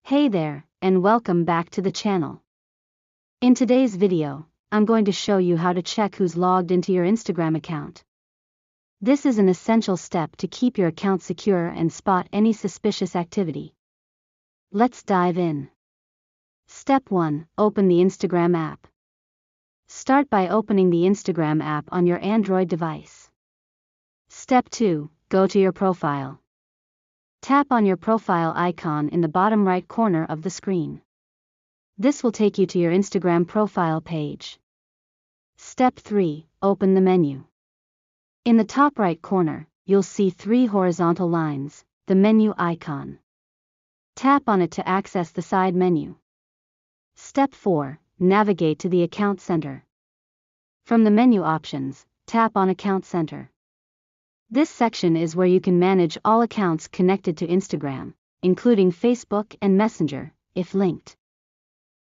Hey there, and welcome back to the channel. In today's video, I'm going to show you how to check who's logged into your Instagram account. This is an essential step to keep your account secure and spot any suspicious activity. Let's dive in. Step 1. Open the Instagram app. Start by opening the Instagram app on your Android device. Step 2. Go to your profile. Tap on your profile icon in the bottom right corner of the screen. This will take you to your Instagram profile page. Step 3. Open the menu. In the top right corner, you'll see 3 horizontal lines, the menu icon. Tap on it to access the side menu. Step 4. Navigate to the Account Center. From the menu options, tap on Account Center. This section is where you can manage all accounts connected to Instagram, including Facebook and Messenger, if linked.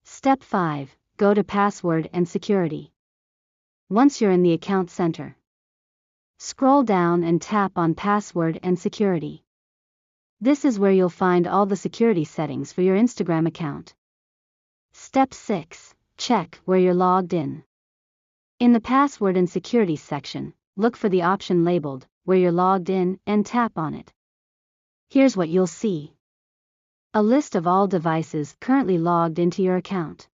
Step 5. Go to Password and Security. Once you're in the Account Center, scroll down and tap on Password and Security. This is where you'll find all the security settings for your Instagram account. Step 6. Check where you're logged in. In the Password and Security section, look for the option labeled where you're logged in and tap on it. Here's what you'll see: a list of all devices currently logged into your account.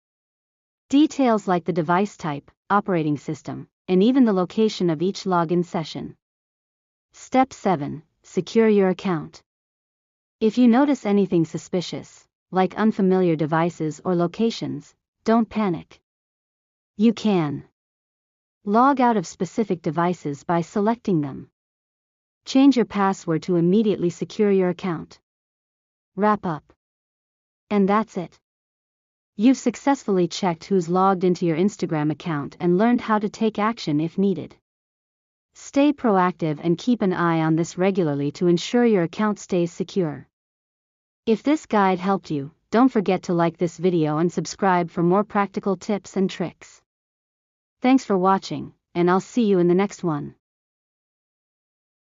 Details like the device type, operating system, and even the location of each login session. Step 7. Secure your account. If you notice anything suspicious, like unfamiliar devices or locations, don't panic. You can log out of specific devices by selecting them. Change your password to immediately secure your account. Wrap up. And that's it. You've successfully checked who's logged into your Instagram account and learned how to take action if needed. Stay proactive and keep an eye on this regularly to ensure your account stays secure. If this guide helped you, don't forget to like this video and subscribe for more practical tips and tricks. Thanks for watching, and I'll see you in the next one.